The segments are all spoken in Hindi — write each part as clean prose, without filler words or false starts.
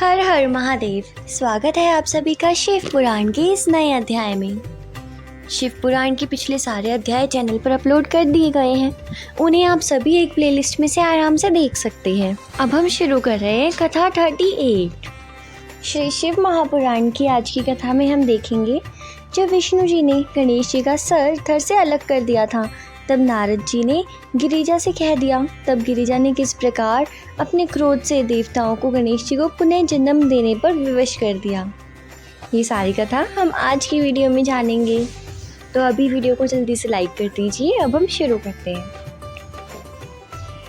हर हर महादेव। स्वागत है आप सभी का शिव पुराण के इस नए अध्याय में। शिव पुराण के पिछले सारे अध्याय चैनल पर अपलोड कर दिए गए हैं। उन्हें आप सभी एक प्लेलिस्ट में से आराम से देख सकते हैं। अब हम शुरू कर रहे हैं कथा 38। श्री शिव महापुराण की आज की कथा में हम देखेंगे जब विष्णु जी ने गणेश जी का सर धड़ से अलग कर दिया था, तब नारद जी ने गिरिजा से कह दिया। तब गिरिजा ने किस प्रकार अपने क्रोध से देवताओं को गणेश जी को पुनः जन्म देने पर विवश कर दिया, ये सारी कथा हम आज की वीडियो में जानेंगे। तो अभी वीडियो को जल्दी से लाइक कर दीजिए। अब हम शुरू करते हैं।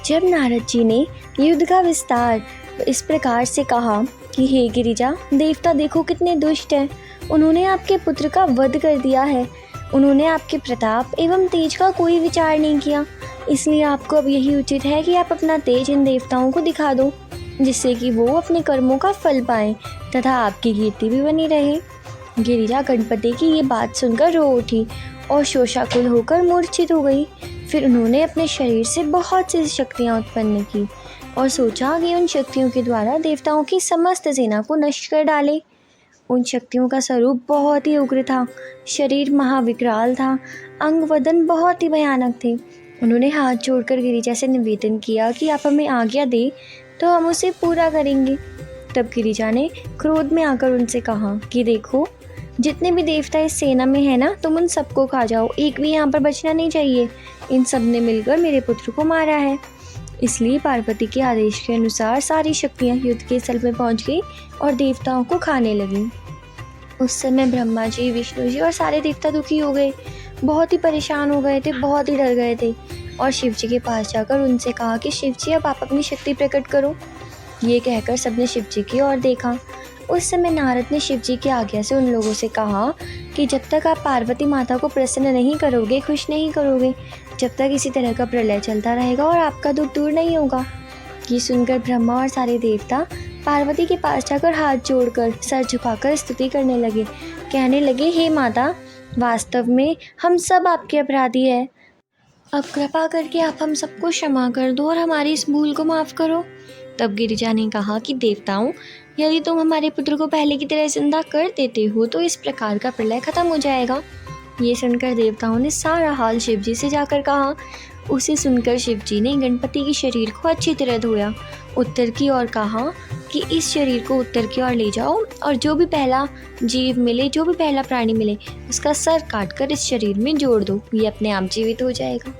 जब नारद जी ने युद्ध का विस्तार इस प्रकार से कहा कि हे गिरिजा, देवता देखो कितने दुष्ट हैं। उन्होंने आपके पुत्र का वध कर दिया है। उन्होंने आपके प्रताप एवं तेज का कोई विचार नहीं किया। इसलिए आपको अब यही उचित है कि आप अपना तेज इन देवताओं को दिखा दो, जिससे कि वो अपने कर्मों का फल पाएं तथा आपकी कीर्ति भी बनी रहे। गिरिजा गणपति की ये बात सुनकर रो उठी और शोषाकुल होकर मूर्छित हो गई। फिर उन्होंने अपने शरीर से बहुत सी शक्तियाँ उत्पन्न की और सोचा कि उन शक्तियों के द्वारा देवताओं की समस्त सेना को नष्ट कर डाले। उन शक्तियों का स्वरूप बहुत ही उग्र था, शरीर महाविकराल था, अंग वदन बहुत ही भयानक थे। उन्होंने हाथ जोड़कर गिरिजा से निवेदन किया कि आप हमें आज्ञा दे तो हम उसे पूरा करेंगे। तब गिरिजा ने क्रोध में आकर उनसे कहा कि देखो, जितने भी देवता इस सेना में है ना, तुम उन सबको खा जाओ, एक भी यहाँ पर बचना नहीं चाहिए। इन सब ने मिलकर मेरे पुत्र को मारा है। इसलिए पार्वती के आदेश के अनुसार सारी शक्तियाँ युद्ध के स्थल में पहुँच गई और देवताओं को खाने लगी। उस समय ब्रह्मा जी, विष्णु जी और सारे देवता दुखी हो गए, बहुत ही परेशान हो गए थे, बहुत ही डर गए थे और शिव जी के पास जाकर उनसे कहा कि शिव जी, अब आप अपनी शक्ति प्रकट करो। ये कहकर सबने शिव जी की ओर देखा। उस समय नारद ने शिव जी की आज्ञा से उन लोगों से कहा कि जब तक आप पार्वती माता को प्रसन्न नहीं करोगे, खुश नहीं करोगे, जब तक इसी तरह का प्रलय चलता रहेगा और आपका दुख दूर नहीं होगा। ये सुनकर ब्रह्मा और सारे देवता पार्वती के पास जाकर हाथ जोड़कर सर झुकाकर स्तुति करने लगे, कहने लगे, हे माता, वास्तव में हम सब आपके अपराधी हैं। अब कृपा करके आप हम सबको क्षमा कर दो और हमारी इस भूल को माफ़ करो। तब गिरिजा ने कहा कि देवताओं, यदि तुम हमारे पुत्र को पहले की तरह जिंदा कर देते हो तो इस प्रकार का प्रलय खत्म हो जाएगा। ये सुनकर देवताओं ने सारा हाल शिव जी से जाकर कहा। उसे सुनकर शिव जी ने गणपति के शरीर को अच्छी तरह धोया, उत्तर की ओर कहा कि इस शरीर को उत्तर की ओर ले जाओ और जो भी पहला जीव मिले, जो भी पहला प्राणी मिले, उसका सर काटकर इस शरीर में जोड़ दो, ये अपने आप जीवित हो जाएगा।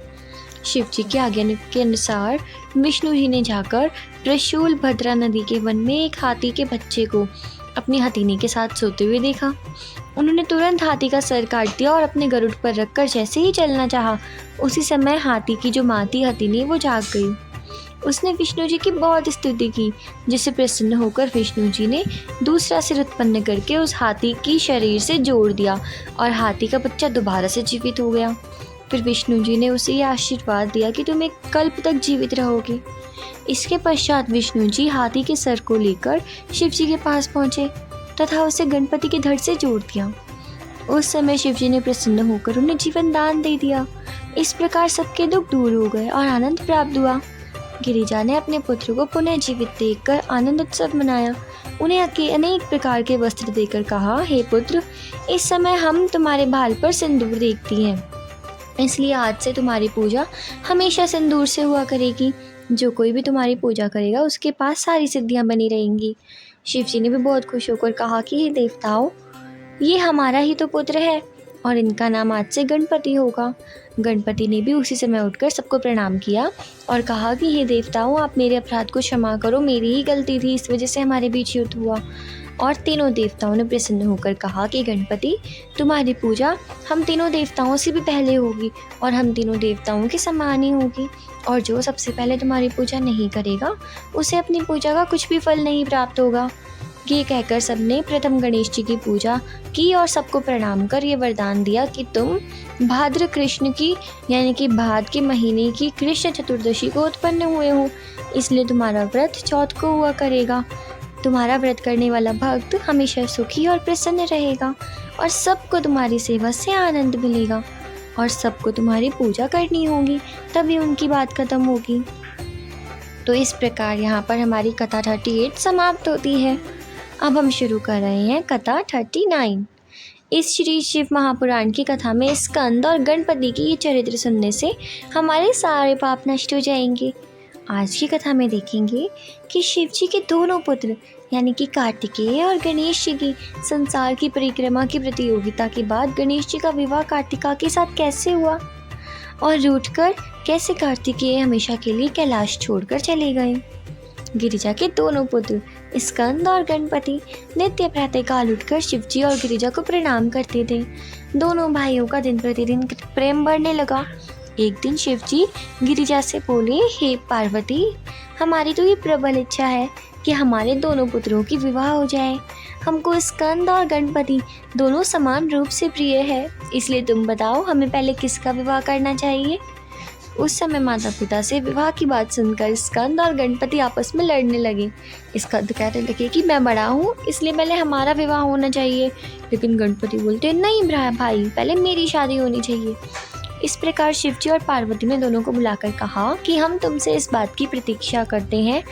शिव जी की आज्ञा के अनुसार विष्णु जी ने जाकर त्रिशूल भद्रा नदी के वन में एक हाथी के बच्चे को अपनी हथीनी के साथ सोते हुए देखा। उन्होंने तुरंत हाथी का सर काट दिया और अपने गरुड़ पर रखकर जैसे ही चलना चाहा, उसी समय हाथी की जो माँ थी हथीनी, वो जाग गई। उसने विष्णु जी की बहुत स्तुति की, जिससे प्रसन्न होकर विष्णु जी ने दूसरा सिर उत्पन्न करके उस हाथी की शरीर से जोड़ दिया और हाथी का बच्चा दोबारा से जीवित हो गया। फिर विष्णु जी ने उसे यह आशीर्वाद दिया कि तुम एक कल्प तक जीवित रहोगे। इसके पश्चात विष्णु जी हाथी के सर को लेकर शिव जी के पास पहुँचे तथा उसे गणपति के धड़ से जोड़ दिया। उस समय शिव जी ने प्रसन्न होकर उन्हें जीवन दान दे दिया। इस प्रकार सबके दुख दूर हो गए और आनंद प्राप्त हुआ। गिरिजा ने अपने पुत्र को पुनः जीवित देखकर आनंद उत्सव मनाया। उन्हें अनेक प्रकार के वस्त्र देकर कहा, हे पुत्र, इस समय हम तुम्हारे भाल पर सिंदूर देखती हैं, इसलिए आज से तुम्हारी पूजा हमेशा सिंदूर से हुआ करेगी। जो कोई भी तुम्हारी पूजा करेगा उसके पास सारी सिद्धियां बनी रहेंगी। शिव जी ने भी बहुत खुश होकर कहा कि हे देवताओं, ये हमारा ही तो पुत्र है और इनका नाम आज से गणपति होगा। गणपति ने भी उसी समय उठकर सबको प्रणाम किया और कहा कि हे देवताओं, आप मेरे अपराध को क्षमा करो, मेरी ही गलती थी, इस वजह से हमारे बीच युद्ध हुआ। और तीनों देवताओं ने प्रसन्न होकर कहा कि गणपति, तुम्हारी पूजा हम तीनों देवताओं से भी पहले होगी और हम तीनों देवताओं के समान ही होगी, और जो सबसे पहले तुम्हारी पूजा नहीं करेगा उसे अपनी पूजा का कुछ भी फल नहीं प्राप्त होगा। ये कहकर सबने प्रथम गणेश जी की पूजा की और सबको प्रणाम कर ये वरदान दिया कि तुम भाद्र कृष्ण की, यानी कि भाद के महीने की कृष्ण चतुर्दशी को उत्पन्न हुए हो, इसलिए तुम्हारा व्रत चौथ को हुआ करेगा। तुम्हारा व्रत करने वाला भक्त हमेशा सुखी और प्रसन्न रहेगा और सबको तुम्हारी सेवा से आनंद मिलेगा और सबको तुम्हारी पूजा करनी होगी, तभी उनकी बात खत्म होगी। तो इस प्रकार यहाँ पर हमारी कथा 38 समाप्त होती है। अब हम शुरू कर रहे हैं कथा 39। इस श्री शिव महापुराण की कथा में स्कंद और गणपति की ये चरित्र सुनने से हमारे सारे पाप नष्ट हो जाएंगे। आज की कथा में देखेंगे कि शिव जी के दोनों पुत्र यानी कि कार्तिकेय और गणेश जी की संसार की परिक्रमा की प्रतियोगिता के बाद गणेश जी का विवाह कार्तिका के साथ कैसे हुआ और रूठकर कैसे कार्तिकेय हमेशा के लिए कैलाश छोड़कर चले गए। गिरिजा के दोनों पुत्र स्कंद और गणपति नित्य प्रातःकाल उठकर शिवजी और गिरिजा को प्रणाम करते थे। दोनों भाइयों का दिन प्रतिदिन प्रेम बढ़ने लगा। एक दिन शिवजी गिरिजा से बोले, हे पार्वती, हमारी तो ये प्रबल इच्छा है कि हमारे दोनों पुत्रों की विवाह हो जाए। हमको स्कंद और गणपति दोनों समान रूप से प्रिय है, इसलिए तुम बताओ हमें पहले किसका विवाह करना चाहिए। उस समय माता पिता से विवाह की बात सुनकर स्कंद और गणपति आपस में लड़ने लगे। स्कंद कहने लगे कि मैं बड़ा हूँ इसलिए पहले हमारा विवाह होना चाहिए, लेकिन गणपति बोलते नहीं भाई, पहले मेरी शादी होनी चाहिए। इस प्रकार शिवजी और पार्वती ने दोनों को बुलाकर कहा कि हम तुमसे इस बात की प्रतीक्षा करते हैं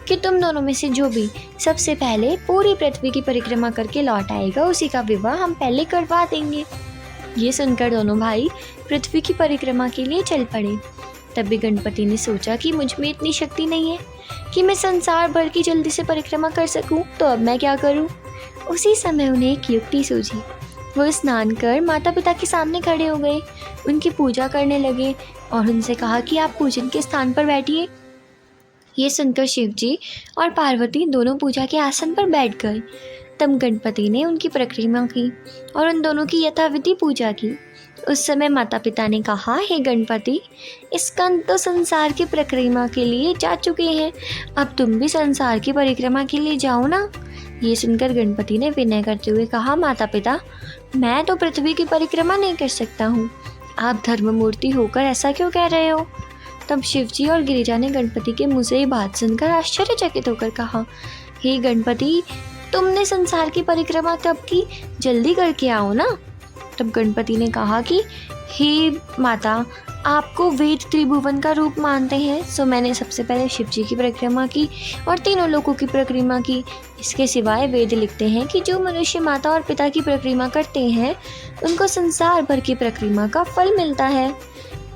कि तुम दोनों में से जो भी सबसे पहले पूरी पृथ्वी की परिक्रमा करके लौट आएगा उसी का विवाह हम पहले करवा देंगे। ये सुनकर दोनों भाई पृथ्वी की परिक्रमा के लिए चल पड़े। तभी गणपति ने सोचा कि मुझ में इतनी शक्ति नहीं है कि मैं संसार भर की जल्दी से परिक्रमा कर सकूं, तो अब मैं क्या करूं। उसी समय उन्हें एक युक्ति सूझी। वो स्नान कर माता पिता के सामने खड़े हो गए, उनकी पूजा करने लगे और उनसे कहा कि आप पूजन के स्थान पर बैठिए। ये सुनकर शिवजी और पार्वती दोनों पूजा के आसन पर बैठ गए। तब गणपति ने उनकी परिक्रमा की और उन दोनों की यथाविधि पूजा की। उस समय माता पिता ने कहा, हे गणपति, स्कंद तो संसार की परिक्रमा के लिए जा चुके हैं, अब तुम भी संसार की परिक्रमा के लिए जाओ ना। ये सुनकर गणपति ने विनय करते हुए कहा, माता पिता, मैं तो पृथ्वी की परिक्रमा नहीं कर सकता हूँ, आप धर्ममूर्ति होकर ऐसा क्यों कह रहे हो। तब शिवजी और गिरिजा ने गणपति के मुँह से ये बात सुनकर आश्चर्यचकित होकर कहा, हे गणपति, तुमने संसार की परिक्रमा कब की, जल्दी करके आओ ना। तब गणपति ने कहा कि हे माता, आपको वेद त्रिभुवन का रूप मानते हैं, सो मैंने सबसे पहले शिव जी की परिक्रमा की और तीनों लोगों की परिक्रमा की। इसके सिवाय वेद लिखते हैं कि जो मनुष्य माता और पिता की परिक्रमा करते हैं उनको संसार भर की परिक्रमा का फल मिलता है।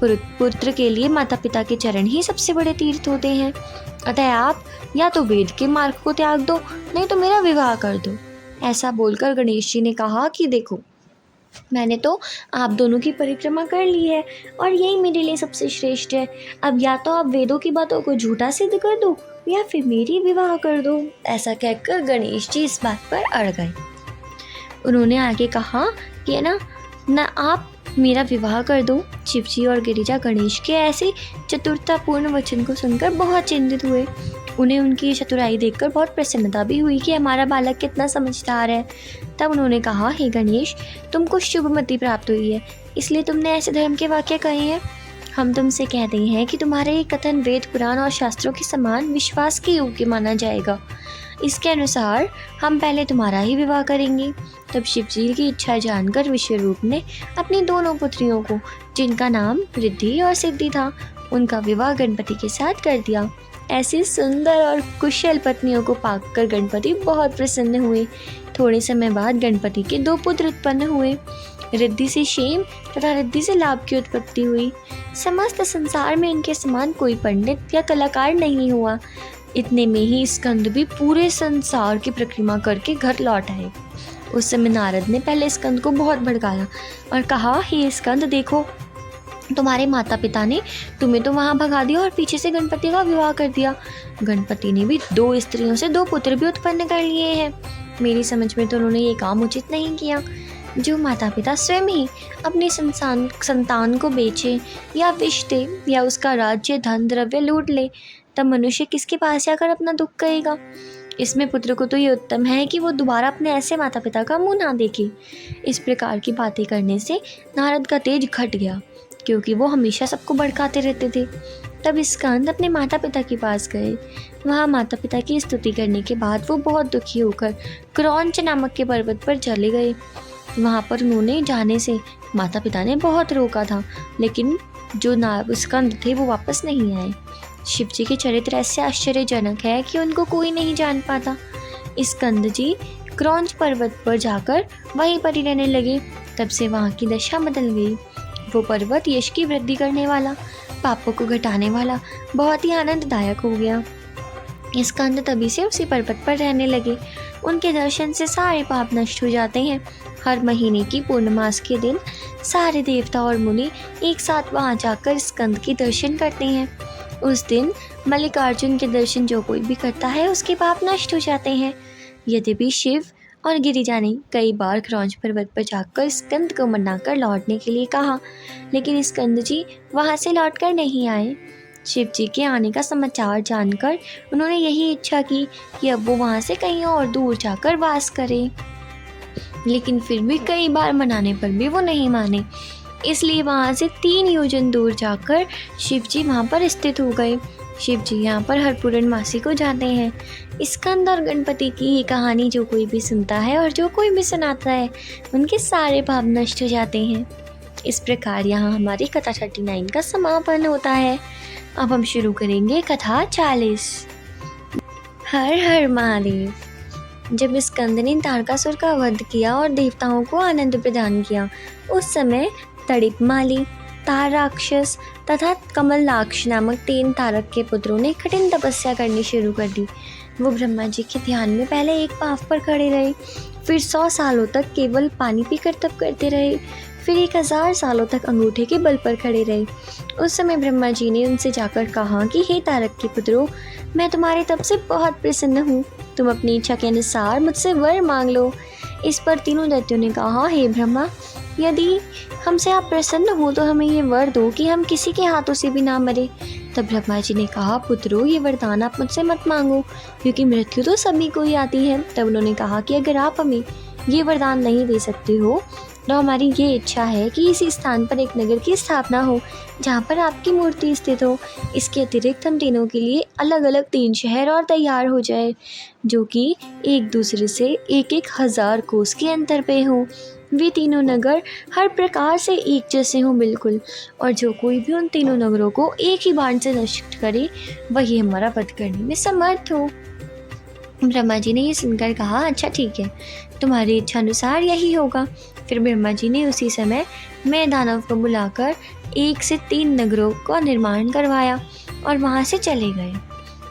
पुत्र के लिए माता पिता के चरण ही सबसे बड़े तीर्थ होते हैं, अतः आप या तो वेद के मार्ग को त्याग दो, नहीं तो मेरा विवाह कर दो। ऐसा बोलकर गणेश जी ने कहा कि देखो, मैंने तो आप दोनों की परिक्रमा कर ली है और यही मेरे लिए सबसे श्रेष्ठ है। अब या तो आप वेदों की बातों को झूठा सिद्ध कर दो या फिर मेरी विवाह कर दो। ऐसा कहकर गणेश जी इस बात पर अड़ गए। उन्होंने आगे कहा कि ना आप मेरा विवाह कर दो। शिवजी और गिरिजा गणेश के ऐसे चतुरतापूर्ण वचन को सुनकर बहुत चिंतित हुए। उन्हें उनकी चतुराई देखकर बहुत प्रसन्नता भी हुई कि हमारा बालक कितना समझदार है। तब उन्होंने कहा, हे गणेश, तुमको शुभमति प्राप्त हुई है, इसलिए तुमने ऐसे धर्म के वाक्य कहे हैं। हम तुमसे कहते हैं कि तुम्हारे ये कथन वेद पुराण और शास्त्रों के समान विश्वास के योग्य माना जाएगा। इसके अनुसार हम पहले तुम्हारा ही विवाह करेंगे। तब शिवजी की इच्छा जानकर विश्वरूप ने अपनी दोनों पुत्रियों को, जिनका नाम रिद्धि और सिद्धि था, उनका विवाह गणपति के साथ कर दिया। ऐसी सुंदर और कुशल पत्नियों को पाकर गणपति बहुत प्रसन्न हुए। थोड़े समय बाद गणपति के 2 पुत्र उत्पन्न हुए। रिद्धि से क्षेम तथा रिद्धि से लाभ की उत्पत्ति हुई। समस्त संसार में इनके समान कोई पंडित या कलाकार नहीं हुआ। इतने में ही स्कंद भी पूरे संसार की परिक्रमा करके घर लौट आए। उस समय नारद ने पहले स्कंद को बहुत भड़काया और कहा, हे स्कंद, देखो, तुम्हारे माता पिता ने तुम्हें तो वहाँ भगा दिया और पीछे से गणपति का विवाह कर दिया। गणपति ने भी 2 स्त्रियों से 2 पुत्र भी उत्पन्न कर लिए हैं। मेरी समझ में तो उन्होंने ये काम उचित नहीं किया। जो माता पिता स्वयं ही अपने संतान को बेचे या विष दे या उसका राज्य धन द्रव्य लूट ले, तब मनुष्य किसके पास जाकर अपना दुख कहेगा। इसमें पुत्र को तो ये उत्तम है कि वो दोबारा अपने ऐसे माता पिता का मुंह ना देखे। इस प्रकार की बातें करने से नारद का तेज घट गया, क्योंकि वो हमेशा सबको भड़काते रहते थे। तब स्कंद अपने माता पिता के पास गए। वहाँ माता पिता की स्तुति करने के बाद वो बहुत दुखी होकर क्रौंच नामक के पर्वत पर चले गए। वहाँ पर उन्होंने जाने से माता पिता ने बहुत रोका था, लेकिन जो स्कंद थे वो वापस नहीं आए। शिवजी के चरित्र ऐसे आश्चर्यजनक है कि उनको कोई नहीं जान पाता। स्कंद जी क्रौंच पर्वत पर जाकर वहीं पर ही रहने लगे। तब से वहाँ की दशा बदल गई। वो पर्वत यश की वृद्धि करने वाला, पापों को घटाने वाला, बहुत ही आनंददायक हो गया। स्कंद तभी से उसी पर्वत पर रहने लगे। उनके दर्शन से सारे पाप नष्ट हो जाते हैं। हर महीने की पूर्णमास के दिन सारे देवता और मुनि एक साथ वहां जाकर स्कंद के दर्शन करते हैं। उस दिन मल्लिकार्जुन के दर्शन जो कोई भी करता है उसके पाप नष्ट हो जाते हैं। यद्यपि शिव और गिरिजा ने कई बार क्रौंच पर्वत पर जाकर स्कंद को मनाकर लौटने के लिए कहा, लेकिन स्कंद जी वहां से लौटकर नहीं आए। शिव जी के आने का समाचार जानकर उन्होंने यही इच्छा की कि अब वो वहाँ से कहीं और दूर जाकर वास करें, लेकिन फिर भी कई बार मनाने पर भी वो नहीं माने। इसलिए वहाँ से 3 योजन दूर जाकर शिव जी वहाँ पर स्थित हो गए। शिव जी यहाँ पर हर पूर्णमासी को जाते हैं। स्कंद और गणपति की ये कहानी जो कोई भी सुनता है और जो कोई भी सुनाता है उनके सारे पाप नष्ट हो जाते हैं। इस प्रकार यहाँ हमारी कथा 39 का समापन होता है। अब हम शुरू करेंगे कथा 40। हर हर महादेव। जब स्कंद ने तारकासुर का वध किया और देवताओं को आनंद प्रदान किया, उस समय तड़िपमाली, तार राक्षस तथा कमलाक्ष नामक 3 तारक के पुत्रों ने कठिन तपस्या करनी शुरू कर दी। वो ब्रह्मा जी के ध्यान में पहले एक पांव पर खड़े रहे, फिर 100 सालों तक केवल पानी पीकर तप करते रहे, फिर 1000 सालों तक अंगूठे के बल पर खड़े रहे। उस समय ब्रह्मा जी ने उनसे जाकर कहा कि हे तारक के पुत्रों, मैं तुम्हारे तप से बहुत प्रसन्न हूँ, तुम अपनी इच्छा के अनुसार मुझसे वर मांग लो। इस पर तीनों दैत्यों ने कहा, हे ब्रह्मा, यदि हमसे आप प्रसन्न हो तो हमें ये वर दो कि हम किसी के हाथों से भी ना मरे। तब ब्रह्मा जी ने कहा, पुत्रों, ये वरदान आप मुझसे मत मांगो, क्योंकि मृत्यु तो सभी को ही आती है। तब उन्होंने कहा कि अगर आप हमें ये वरदान नहीं दे सकते हो तो हमारी ये इच्छा है कि इसी स्थान पर एक नगर की स्थापना हो जहाँ पर आपकी मूर्ति स्थित हो। इसके अतिरिक्त हम तीनों के लिए अलग अलग 3 शहर और तैयार हो जाए, जो कि एक दूसरे से 1,000 कोस के अंतर पे हो। वे तीनों नगर हर प्रकार से एक जैसे हों बिल्कुल, और जो कोई भी उन तीनों नगरों को एक ही बाण से नष्ट करे वही हमारा वध करने में समर्थ हो। ब्रह्मा जी ने ये सुनकर कहा, अच्छा ठीक है, तुम्हारी इच्छा अनुसार यही होगा। फिर ब्रह्मा जी ने उसी समय मैं दानव को बुलाकर 1 से 3 नगरों का निर्माण करवाया और वहाँ से चले गए।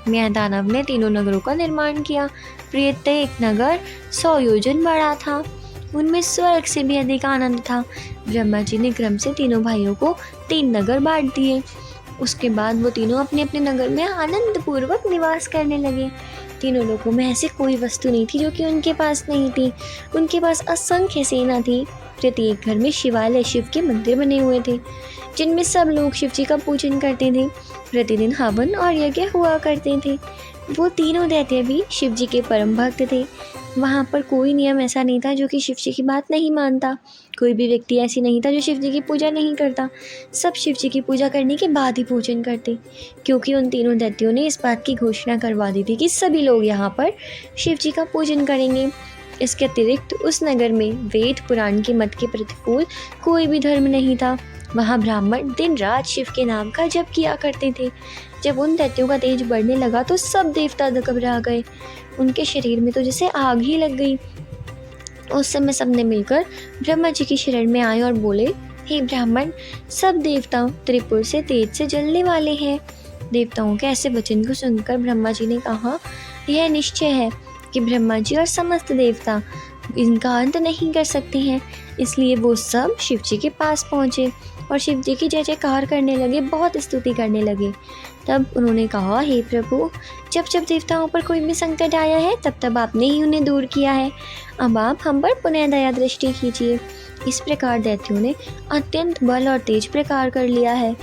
मैं दानव ने तीनों नगरों का निर्माण किया। प्रत्येक नगर 100 योजन बड़ा था। उनमें स्वर्ग से भी अधिक आनंद था। ब्रह्मा जी ने क्रम से तीनों भाइयों को 3 नगर बांट दिए। उसके बाद वो तीनों अपने अपने नगर में आनंद पूर्वक निवास करने लगे। तीनों लोगों में ऐसी कोई वस्तु नहीं थी जो कि उनके पास नहीं थी। उनके पास असंख्य सेना थी। प्रत्येक घर में शिवालय, शिव के मंदिर बने हुए थे, जिनमें सब लोग शिव जी का पूजन करते थे। प्रतिदिन हवन और यज्ञ हुआ करते थे। वो तीनों दैत्य भी शिव जी के परम भक्त थे। वहाँ पर कोई नियम ऐसा नहीं था जो कि शिव जी की बात नहीं मानता। कोई भी व्यक्ति ऐसी नहीं था जो शिव जी की पूजा नहीं करता। सब शिव जी की पूजा करने के बाद ही पूजन करते, क्योंकि उन तीनों दैत्यों ने इस बात की घोषणा करवा दी थी कि सभी लोग यहाँ पर शिव जी का पूजन करेंगे। इसके अतिरिक्त उस नगर में वेद पुराण के मत के प्रतिकूल कोई भी धर्म नहीं था। वहाँ ब्राह्मण दिन रात शिव के नाम का जप किया करते थे। जब उन दैत्यों का तेज बढ़ने लगा तो सब देवता घबरा गए। उनके शरीर में तो जैसे आग ही लग गई। उस समय सबने मिलकर ब्रह्मा जी की शरण में आए और बोले, हे ब्राह्मण, सब देवता त्रिपुर से तेज से जलने वाले हैं। देवताओं के ऐसे वचन को सुनकर ब्रह्मा जी ने कहा, यह निश्चय है कि ब्रह्मा जी और समस्त देवता इनका अंत नहीं कर सकते हैं। इसलिए वो सब शिव जी के पास पहुँचे और शिव जी की जय जयकार करने लगे, बहुत स्तुति करने लगे। तब उन्होंने कहा, हे प्रभु, जब जब देवताओं पर कोई भी संकट आया है तब तब आपने ही उन्हें दूर किया है। अब आप हम पर पुनः दया दृष्टि कीजिए। इस प्रकार दैत्यों ने अत्यंत बल और तेज प्रकार कर लिया है।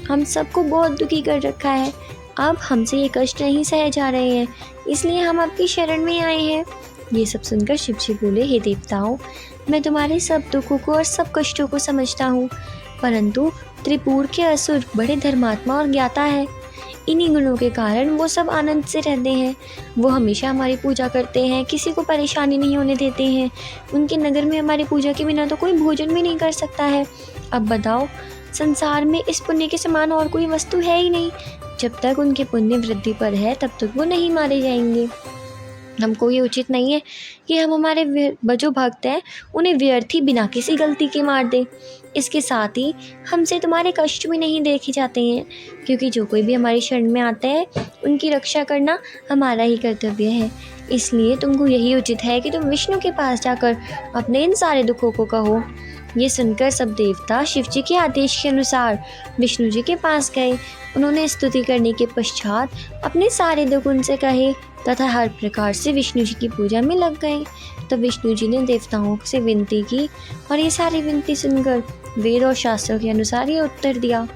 हम सबको बहुत दुखी कर रखा है। अब हमसे ये कष्ट नहीं सहे जा रहे हैं, इसलिए हम आपकी शरण में आए हैं। ये सब सुनकर शिव जी बोले, हे देवताओं, मैं तुम्हारे सब दुखों को और सब कष्टों को समझता हूँ, परंतु त्रिपुर के असुर बड़े धर्मात्मा और ज्ञाता है। इन्हीं गुणों के कारण वो सब आनंद से रहते हैं। वो हमेशा हमारी पूजा करते हैं, किसी को परेशानी नहीं होने देते हैं। उनके नगर में हमारी पूजा के बिना तो कोई भोजन भी नहीं कर सकता है। अब बताओ, संसार में इस पुण्य के समान और कोई वस्तु है ही नहीं। जब तक उनके पुण्य वृद्धि पर है तब तक वो नहीं मारे जाएंगे। हमको ये उचित नहीं है कि हम हमारे जो भक्त हैं उन्हें व्यर्थ ही बिना किसी गलती के मार दें। इसके साथ ही हमसे तुम्हारे कष्ट भी नहीं देखे जाते हैं, क्योंकि जो कोई भी हमारी शरण में आता है उनकी रक्षा करना हमारा ही कर्तव्य है। इसलिए तुमको यही उचित है कि तुम विष्णु के पास जाकर अपने इन सारे दुखों को कहो। ये सुनकर सब देवता शिव जी के आदेश के अनुसार विष्णु जी के पास गए। उन्होंने स्तुति करने के पश्चात अपने सारे दुख उनसे कहे तथा हर प्रकार से विष्णु जी की पूजा में लग गए। तब विष्णु जी ने देवताओं से विनती की और ये सारी विनती सुनकर वेद और शास्त्रों के अनुसार ये उत्तर दिया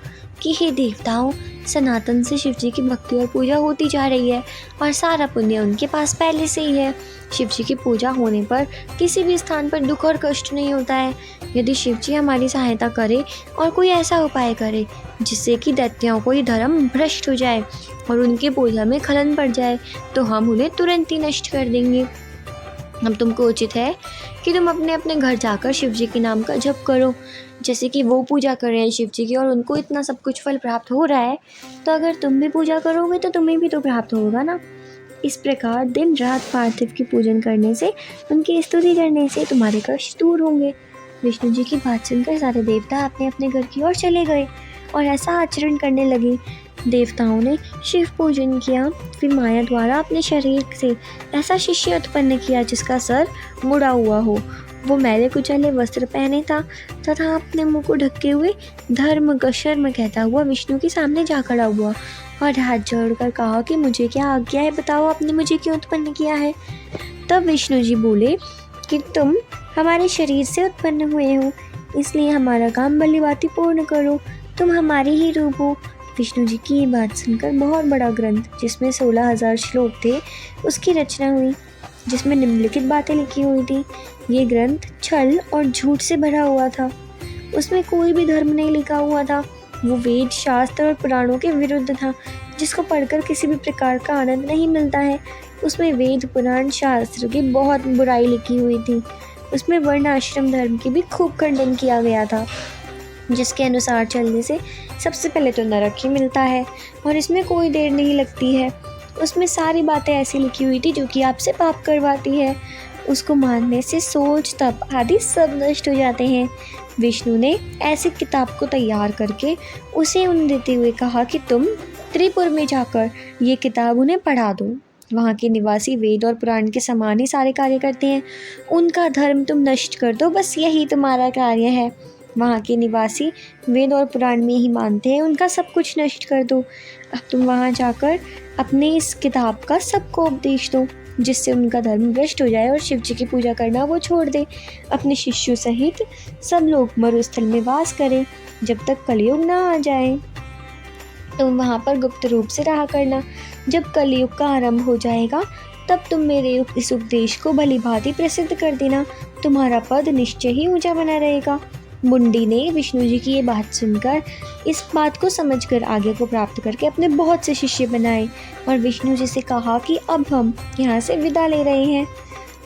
कि हे देवताओं, सनातन से शिव जी की भक्ति और पूजा होती जा रही है और सारा पुण्य उनके पास पहले से ही है। शिव जी की पूजा होने पर किसी भी स्थान पर दुख और कष्ट नहीं होता है। यदि शिव जी हमारी सहायता करे और कोई ऐसा उपाय करे जिससे कि दैत्यों को ये धर्म भ्रष्ट हो जाए और उनके पूजा में खलन पड़ जाए, तो हम उन्हें तुरंत ही नष्ट कर देंगे। अब तुमको उचित है कि तुम अपने अपने घर जाकर शिव जी के नाम का जप करो। जैसे कि वो पूजा कर रहे हैं शिव जी की और उनको इतना सब कुछ फल प्राप्त हो रहा है, तो अगर तुम भी पूजा करोगे तो तुम्हें भी तो प्राप्त होगा ना। इस प्रकार दिन रात पार्थिव की पूजन करने से, उनकी स्तुति करने से तुम्हारे कष्ट दूर होंगे। विष्णु जी की बात सुनकर सारे देवता अपने अपने घर की ओर चले गए और ऐसा आचरण करने लगे। देवताओं ने शिव पूजन किया, फिर माया द्वारा अपने शरीर से ऐसा शिष्य उत्पन्न किया जिसका सर मुड़ा हुआ हो। वो मैले कुचले वस्त्र पहने था तथा अपने मुंह को ढके हुए धर्म शर्म कहता हुआ विष्णु के सामने जा खड़ा हुआ और हाथ जोड़कर कहा कि मुझे क्या आज्ञा है, बताओ आपने मुझे क्यों उत्पन्न किया है। तब विष्णु जी बोले कि तुम हमारे शरीर से उत्पन्न हुए हो, इसलिए हमारा काम भलीभांति पूर्ण करो, तुम हमारे ही रूप हो। विष्णु जी की ये बात सुनकर बहुत बड़ा ग्रंथ जिसमें 16,000 श्लोक थे उसकी रचना हुई, जिसमें निम्नलिखित बातें लिखी हुई थी। ये ग्रंथ छल और झूठ से भरा हुआ था। उसमें कोई भी धर्म नहीं लिखा हुआ था। वो वेद शास्त्र और पुराणों के विरुद्ध था, जिसको पढ़कर किसी भी प्रकार का आनंद नहीं मिलता है। उसमें वेद पुराण शास्त्र की बहुत बुराई लिखी हुई थी। उसमें वर्ण आश्रम धर्म की भी खूब खंडन किया गया था, जिसके अनुसार चलने से सबसे पहले तो नरक ही मिलता है और इसमें कोई देर नहीं लगती है। उसमें सारी बातें ऐसी लिखी हुई थी जो कि आपसे पाप करवाती है। उसको मानने से सोच तप आदि सब नष्ट हो जाते हैं। विष्णु ने ऐसी किताब को तैयार करके उसे उन्हें देते हुए कहा कि तुम त्रिपुर में जाकर ये किताब उन्हें पढ़ा दो। वहाँ के निवासी वेद और पुराण के समान ही सारे कार्य करते हैं। उनका धर्म तुम नष्ट कर दो, बस यही तुम्हारा कार्य है। वहाँ के निवासी वेद और पुराण में ही मानते हैं, उनका सब कुछ नष्ट कर दो। अब तुम वहाँ जाकर अपने इस किताब का सबको उपदेश दो, जिससे उनका धर्म भ्रष्ट हो जाए और शिव जी की पूजा करना वो छोड़ दे। अपने शिष्यों सहित सब लोग मरुस्थल में वास करें जब तक कलयुग ना आ जाए। तुम वहाँ पर गुप्त रूप से रहा करना। जब कलयुग का आरंभ हो जाएगा तब तुम मेरे इस उपदेश को भलीभांति प्रसिद्ध कर देना, तुम्हारा पद निश्चय ही ऊंचा बना रहेगा। मुंडी ने विष्णु जी की ये बात सुनकर इस बात को समझकर आगे को प्राप्त करके अपने बहुत से शिष्य बनाए और विष्णु जी से कहा कि अब हम यहाँ से विदा ले रहे हैं,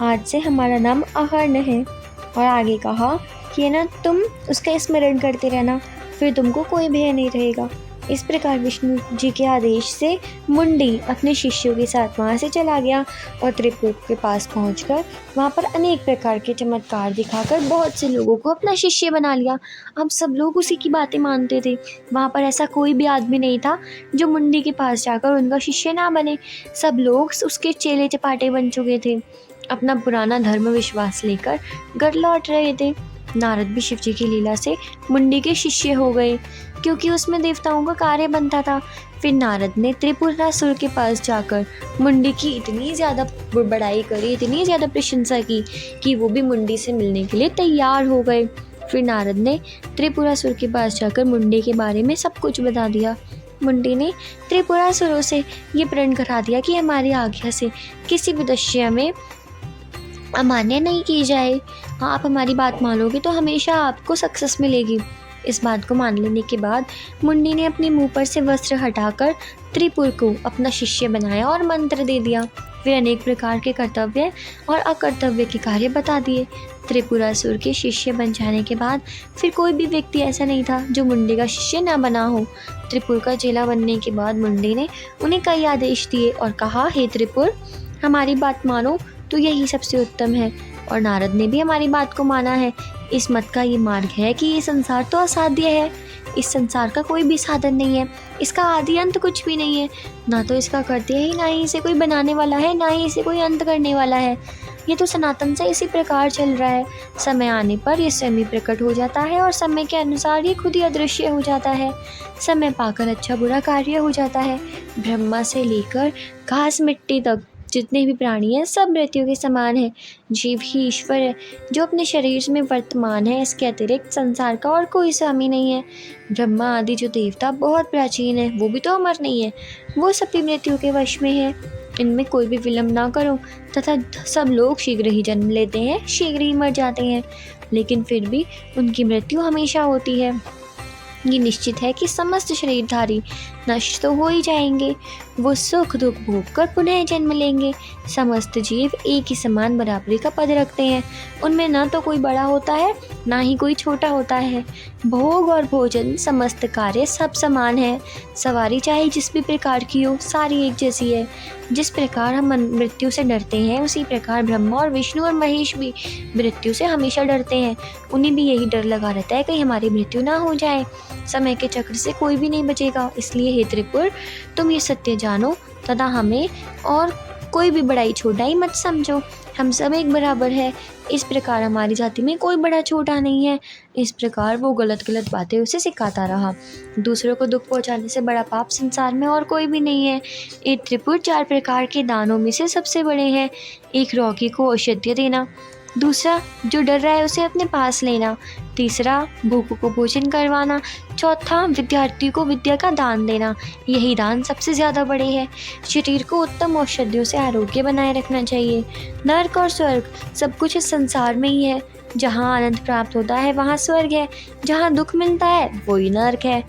आज से हमारा नाम अहर्ण है। और आगे कहा कि ना तुम उसका स्मरण करते रहना, फिर तुमको कोई भय नहीं रहेगा। इस प्रकार विष्णु जी के आदेश से मुंडी अपने शिष्यों के साथ वहाँ से चला गया और त्रिपुर के पास पहुंचकर वहाँ पर अनेक प्रकार के चमत्कार दिखाकर बहुत से लोगों को अपना शिष्य बना लिया। अब सब लोग उसी की बातें मानते थे। वहाँ पर ऐसा कोई भी आदमी नहीं था जो मुंडी के पास जाकर उनका शिष्य ना बने। सब लोग उसके चेले चपाटे बन चुके थे, अपना पुराना धर्म विश्वास लेकर घर लौट रहे थे। नारद भी शिव जी की लीला से मुंडी के शिष्य हो गए, क्योंकि उसमें देवताओं का कार्य बनता था। फिर नारद ने त्रिपुरासुर के पास जाकर मुंडी की इतनी ज़्यादा बड़ाई करी, इतनी ज़्यादा प्रशंसा की कि वो भी मुंडी से मिलने के लिए तैयार हो गए। फिर नारद ने त्रिपुरासुर के पास जाकर मुंडी के बारे में सब कुछ बता दिया। मुंडी ने त्रिपुरासुरों से ये प्रण करा दिया कि हमारी आज्ञा से किसी भी दशा में अमान्य नहीं की जाए। आप हमारी बात मानोगे तो हमेशा आपको सक्सेस मिलेगी। इस बात को मान लेने के बाद मुंडी ने अपने मुंह पर से वस्त्र हटाकर त्रिपुर को अपना शिष्य बनाया और मंत्र दे दिया। फिर अनेक प्रकार के कर्तव्य और अकर्तव्य के कार्य बता दिए। त्रिपुरासुर के शिष्य बन जाने के बाद फिर कोई भी व्यक्ति ऐसा नहीं था जो मुंडी का शिष्य ना बना हो। त्रिपुर का चेला बनने के बाद मुंडी ने उन्हें कई आदेश दिए और कहा, हे त्रिपुर, हमारी बात मानो तो यही सबसे उत्तम है। और नारद ने भी हमारी बात को माना है। इस मत का ये मार्ग है कि ये संसार तो असाध्य है, इस संसार का कोई भी साधन नहीं है, इसका आदि अंत कुछ भी नहीं है, ना तो इसका करते ही, ना ही इसे कोई बनाने वाला है, ना ही इसे कोई अंत करने वाला है। ये तो सनातन से इसी प्रकार चल रहा है। समय आने पर ये स्वयं ही प्रकट हो जाता है और समय के अनुसार ये खुद ही अदृश्य हो जाता है। समय पाकर अच्छा बुरा कार्य हो जाता है। ब्रह्मा से लेकर घास मिट्टी तक जितने भी प्राणी हैं सब मृत्यु के समान है। जीव ही ईश्वर है जो अपने शरीर में वर्तमान है। इसके अतिरिक्त संसार का और कोई स्वामी नहीं है। ब्रह्मा आदि जो देवता बहुत प्राचीन है, वो भी तो अमर नहीं है, वो सभी मृत्यु के वश में है। इनमें कोई भी विलंब ना करो, तथा सब लोग शीघ्र ही जन्म लेते हैं, शीघ्र ही मर जाते हैं, लेकिन फिर भी उनकी मृत्यु हमेशा होती है। ये निश्चित है कि समस्त शरीरधारी नष्ट तो हो ही जाएंगे, वो सुख दुख भोग कर पुनः जन्म लेंगे। समस्त जीव एक ही समान बराबरी का पद रखते हैं, उनमें न तो कोई बड़ा होता है, ना ही कोई छोटा होता है। भोग और भोजन समस्त कार्य सब समान है। सवारी चाहे जिस भी प्रकार की हो, सारी एक जैसी है। जिस प्रकार हम मृत्यु से डरते हैं, उसी प्रकार ब्रह्मा और विष्णु और महेश भी मृत्यु से हमेशा डरते हैं। उन्हें भी यही डर लगा रहता है कहीं हमारी मृत्यु ना हो जाए। समय के चक्र से कोई भी नहीं बचेगा। इसलिए हे त्रिपुर, तुम ये सत्य जानो तथा हमें और कोई भी बड़ाई छोटाई मत समझो। हम सब एक बराबर है। इस प्रकार हमारी जाति में कोई बड़ा छोटा नहीं है। इस प्रकार वो गलत गलत बातें उसे सिखाता रहा। दूसरों को दुख पहुंचाने से बड़ा पाप संसार में और कोई भी नहीं है। ये त्रिपुर 4 प्रकार के दानों में से सबसे बड़े हैं। एक रोगी को औषधि देना, दूसरा जो डर रहा है उसे अपने पास लेना, तीसरा भूखों को भोजन करवाना, चौथा विद्यार्थी को विद्या का दान देना। यही दान सबसे ज़्यादा बड़े हैं। शरीर को उत्तम औषधियों से आरोग्य बनाए रखना चाहिए। नर्क और स्वर्ग सब कुछ इस संसार में ही है। जहाँ आनंद प्राप्त होता है वहाँ स्वर्ग है, जहाँ दुख मिलता है वही नर्क है।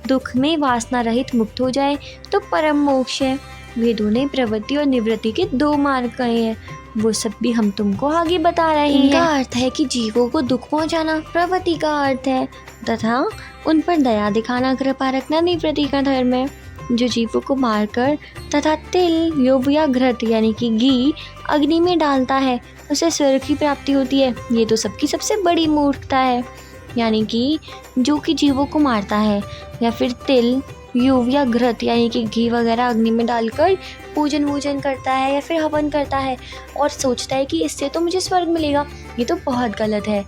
दुख में वासना रहित मुक्त हो जाए तो परम मोक्ष है। वेदों ने प्रवृत्ति और निवृत्ति के 2 मार्ग कहे हैं, वो सब भी हम तुमको आगे बता रहे हैं। इनका अर्थ है कि जीवों को दुख पहुंचाना प्रवृत्ति का अर्थ है, तथा उन पर दया दिखाना, कृपा रखना निवृत्ति का धर्म है। जो जीवों को मारकर तथा तिल, योब या घृत यानी कि घी अग्नि में डालता है, उसे स्वर्ग की प्राप्ति होती है। ये तो सबकी सबसे बड़ी मूर्खता है। यानी कि जो कि जीवों को मारता है या फिर तिल, युव या घृत यानी कि घी वगैरह अग्नि में डालकर पूजन वूजन करता है या फिर हवन करता है और सोचता है कि इससे तो मुझे स्वर्ग मिलेगा, ये तो बहुत गलत है।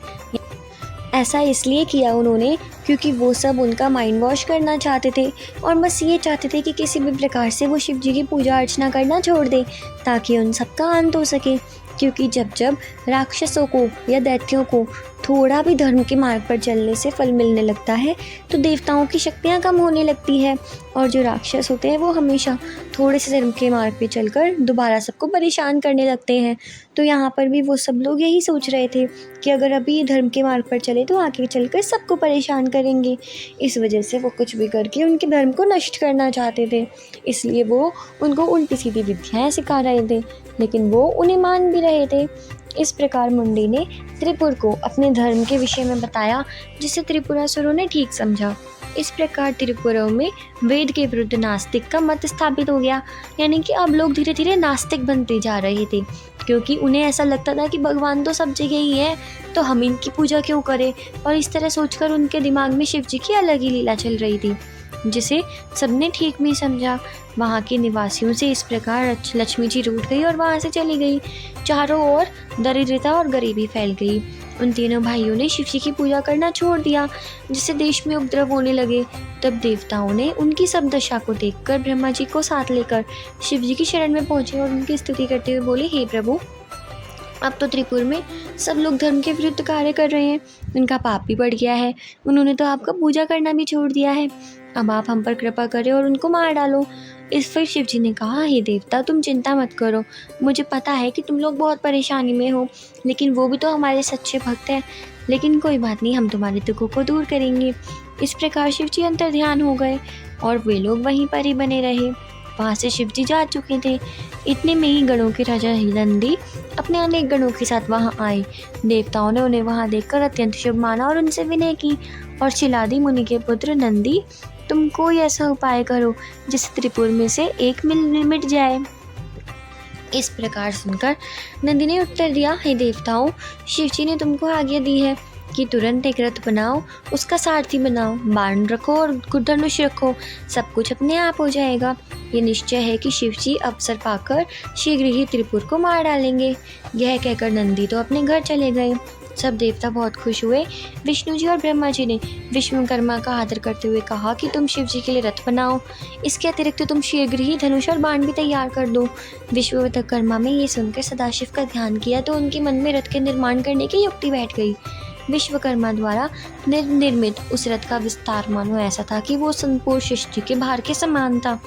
ऐसा इसलिए किया उन्होंने क्योंकि वो सब उनका माइंड वॉश करना चाहते थे और बस ये चाहते थे कि किसी भी प्रकार से वो शिव जी की पूजा अर्चना करना छोड़ दे ताकि उन सबका अंत हो सके। क्योंकि जब जब राक्षसों को या दैत्यों को थोड़ा भी धर्म के मार्ग पर चलने से फल मिलने लगता है तो देवताओं की शक्तियाँ कम होने लगती है, और जो राक्षस होते हैं वो हमेशा थोड़े से धर्म के मार्ग पे चलकर दोबारा सबको परेशान करने लगते हैं। तो यहाँ पर भी वो सब लोग यही सोच रहे थे कि अगर अभी धर्म के मार्ग पर चले तो आगे चलकर सबको परेशान करेंगे। इस वजह से वो कुछ भी करके उनके धर्म को नष्ट करना चाहते थे। इसलिए वो उनको उल्टी सीधी विद्याएँ सिखा रहे थे, लेकिन वो उन्हें मान भी रहे थे। इस प्रकार मुंडी ने त्रिपुर को अपने धर्म के विषय में बताया, जिसे त्रिपुरासुरों ने ठीक समझा। इस प्रकार त्रिपुरों में वेद के विरुद्ध नास्तिक का मत स्थापित हो गया। यानी कि अब लोग धीरे धीरे नास्तिक बनते जा रहे थे, क्योंकि उन्हें ऐसा लगता था कि भगवान तो सब जगह ही है, तो हम इनकी पूजा क्यों करें। और इस तरह सोचकर उनके दिमाग में शिव जी की अलग ही लीला चल रही थी, जिसे सबने ठीक भी समझा। वहाँ के निवासियों से इस प्रकार लक्ष्मी जी रूठ गई और वहाँ से चली गई। चारों ओर दरिद्रता और गरीबी फैल गई। उन तीनों भाइयों ने शिव जी की पूजा करना छोड़ दिया, जिससे देश में उपद्रव होने लगे। तब देवताओं ने उनकी सब दशा को देखकर ब्रह्मा जी को साथ लेकर शिव जी की शरण में पहुंचे और उनकी स्तुति करते हुए बोले, हे प्रभु, अब तो त्रिपुर में सब लोग धर्म के विरुद्ध कार्य कर रहे हैं, उनका पाप भी बढ़ गया है, उन्होंने तो आपका पूजा करना भी छोड़ दिया है। अब आप हम पर कृपा करें और उनको मार डालो। इस पर शिव जी ने कहा, हे देवता, तुम चिंता मत करो, मुझे पता है कि तुम लोग बहुत परेशानी में हो, लेकिन वो भी तो हमारे सच्चे भक्त हैं। लेकिन कोई बात नहीं, हम तुम्हारे दुखों को दूर करेंगे। इस प्रकार शिव जी अंतर्ध्यान हो गए और वे लोग वहीं पर ही बने रहे। वहाँ से शिव जी जा चुके थे। इतने में ही गणों के राजा नंदी अपने अनेक गणों के साथ वहाँ आए। देवताओं ने उन्हें वहाँ देखकर अत्यंत शुभ माना और उनसे विनय की और शिलादी मुनि के पुत्र नंदी, तुम कोई ऐसा उपाय करो जिससे त्रिपुर में से एक मिट जाए। इस प्रकार सुनकर नंदी ने उत्तर दिया, हे देवताओं, शिव जी ने तुमको आज्ञा दी है कि तुरंत एक रथ बनाओ, उसका सारथी बनाओ, बाण रखो और धनुष रखो, सब कुछ अपने आप हो जाएगा। ये निश्चय है कि शिव जी अवसर पाकर शीघ्र ही त्रिपुर को मार डालेंगे। यह कहकर नंदी तो अपने घर चले गए। सब देवता बहुत खुश हुए। विष्णु जी और ब्रह्मा जी ने विश्वकर्मा का आदर करते हुए कहा कि तुम शिव जी के लिए रथ बनाओ, इसके अतिरिक्त तुम शीघ्र ही धनुष और बाण भी तैयार कर दो। विश्वकर्मा में ये सुनकर सदाशिव का ध्यान किया तो उनके मन में रथ के निर्माण करने की युक्ति बैठ गई। विश्वकर्मा द्वारा निर्मित उस रथ का विस्तार मानो ऐसा था कि वो संपूर्ण सृष्टि के भार के समान था।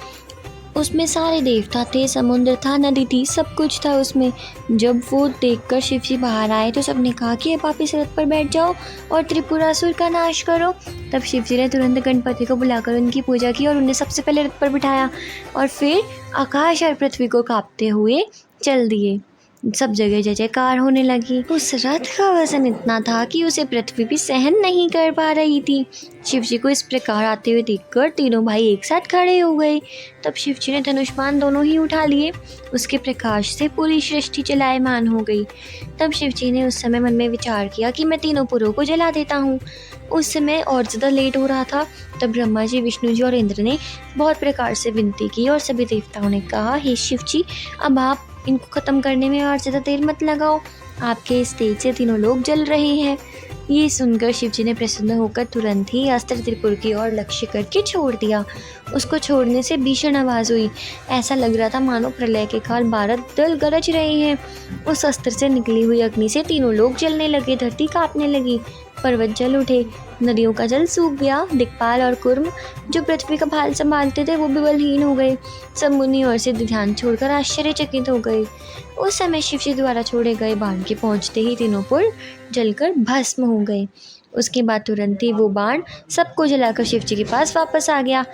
उसमें सारे देवता थे, समुद्र था, नदी थी, सब कुछ था उसमें। जब वो देखकर शिव जी बाहर आए तो सबने कहा कि अब आप इस रथ पर बैठ जाओ और त्रिपुरासुर का नाश करो। तब शिव जी ने तुरंत गणपति को बुलाकर उनकी पूजा की और उन्हें सबसे पहले रथ पर बिठाया और फिर आकाश और पृथ्वी को कांपते हुए चल दिए। सब जगह जय जयकार होने लगी। उस रथ का वजन इतना था कि उसे पृथ्वी भी सहन नहीं कर पा रही थी। शिव जी को इस प्रकार आते हुए देखकर तीनों भाई एक साथ खड़े हो गए। तब शिव जी ने धनुष बाण दोनों ही उठा लिए। उसके प्रकाश से पूरी सृष्टि जलायमान हो गई। तब शिव जी ने उस समय मन में विचार किया कि मैं तीनों पुरों को जला देता हूँ। उस समय और ज़्यादा लेट हो रहा था। तब ब्रह्मा जी, विष्णु जी और इंद्र ने बहुत प्रकार से विनती की और सभी देवताओं ने कहा, हे शिव जी, अब आप इनको ख़त्म करने में और ज़्यादा देर मत लगाओ, आपके इस तेज से तीनों लोग जल रहे हैं। ये सुनकर शिव जी ने प्रसन्न होकर तुरंत ही अस्त्र त्रिपुर की ओर लक्ष्य करके छोड़ दिया। उसको छोड़ने से भीषण आवाज़ हुई। ऐसा लग रहा था मानो प्रलय के काल 12 दल गरज रहे हैं। उस अस्त्र से निकली हुई अग्नि से तीनों लोग जलने लगे, धरती कांपने लगी, पर्वत जल उठे, नदियों का जल सूख गया। दिक्पाल और कुर्म जो पृथ्वी का भाल संभालते थे वो भी बलहीन हो गए। सब मुनि और सिद्ध ध्यान छोड़कर आश्चर्यचकित हो गए। उस समय शिव जी द्वारा छोड़े गए बाण के पहुंचते ही तीनों पुर जलकर भस्म हो गए। उसके बाद तुरंत ही वो बाण सबको जलाकर शिव जी के पास वापस आ गया।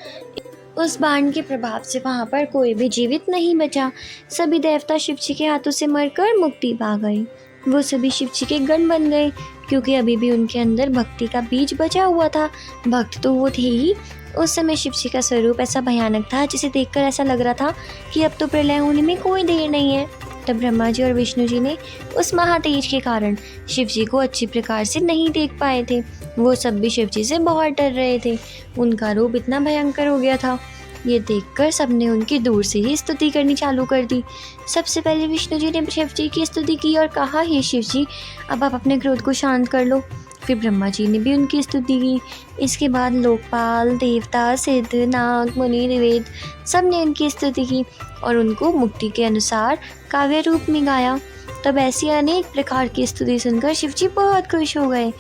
उस बाण के प्रभाव से वहाँ पर कोई भी जीवित नहीं बचा। सभी देवता शिव जी के हाथों से मरकर मुक्ति पा गए। वो सभी शिव जी के गण बन गए, क्योंकि अभी भी उनके अंदर भक्ति का बीज बचा हुआ था। भक्त तो वो थे ही। उस समय शिव जी का स्वरूप ऐसा भयानक था जिसे देखकर ऐसा लग रहा था कि अब तो प्रलय होने में कोई देर नहीं है। तब ब्रह्मा जी और विष्णु जी ने उस महातेज के कारण शिव जी को अच्छी प्रकार से नहीं देख पाए थे। वो सब भी शिव जी से बहुत डर रहे थे। उनका रूप इतना भयंकर हो गया था। ये देखकर सबने उनकी दूर से ही स्तुति करनी चालू कर दी। सबसे पहले विष्णु जी ने शिव जी की स्तुति की और कहा, हे शिव जी, अब आप अपने क्रोध को शांत कर लो। फिर ब्रह्मा जी ने भी उनकी स्तुति की। इसके बाद लोकपाल, देवता, सिद्ध, नाग, मुनि, निवेद सब ने उनकी स्तुति की और उनको मुक्ति के अनुसार काव्य रूप में गाया। तब ऐसी अनेक प्रकार की स्तुति सुनकर शिव जी बहुत खुश हो गए।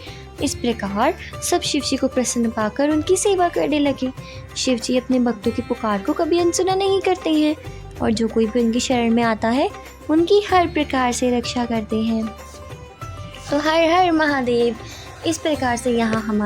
इस प्रकार सब शिव जी को प्रसन्न पाकर उनकी सेवा करने लगे। शिव जी अपने भक्तों की पुकार को कभी अनसुना नहीं करते हैं और जो कोई भी उनकी शरण में आता है उनकी हर प्रकार से रक्षा करते हैं। तो हर हर महादेव। इस प्रकार से यहाँ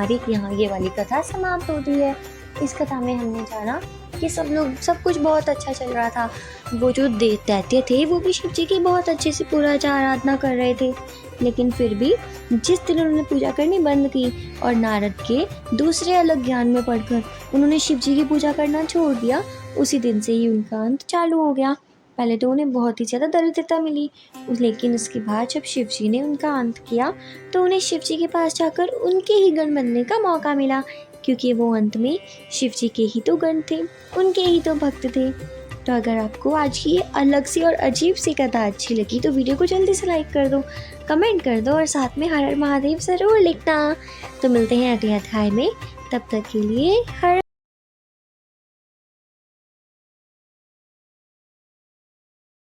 ये वाली कथा समाप्त होती है। इस कथा में हमने जाना कि सब कुछ बहुत अच्छा चल रहा था। वो जो दैत्य थे वो भी शिव जी की बहुत अच्छे से पूजा आराधना कर रहे थे, लेकिन फिर भी जिस दिन उन्होंने पूजा करनी बंद की और नारद के दूसरे अलग ज्ञान में पढ़कर उन्होंने शिव जी की पूजा करना छोड़ दिया, उसी दिन से ही उनका अंत चालू हो गया। पहले तो उन्हें बहुत ही ज़्यादा दरिद्रता मिली, लेकिन उसके बाद जब शिव जी ने उनका अंत किया तो उन्हें शिव जी के पास जाकर उनके ही गण बनने का मौका मिला, क्योंकि वो अंत में शिव जी के ही तो गण थे, उनके ही तो भक्त थे। तो अगर आपको आज की ये अलग सी और अजीब सी कथा अच्छी लगी तो वीडियो को जल्दी से लाइक कर दो, कमेंट कर दो और साथ में हर हर महादेव ज़रूर लिखना। तो मिलते हैं अगले अध्याय में, तब तक के लिए हर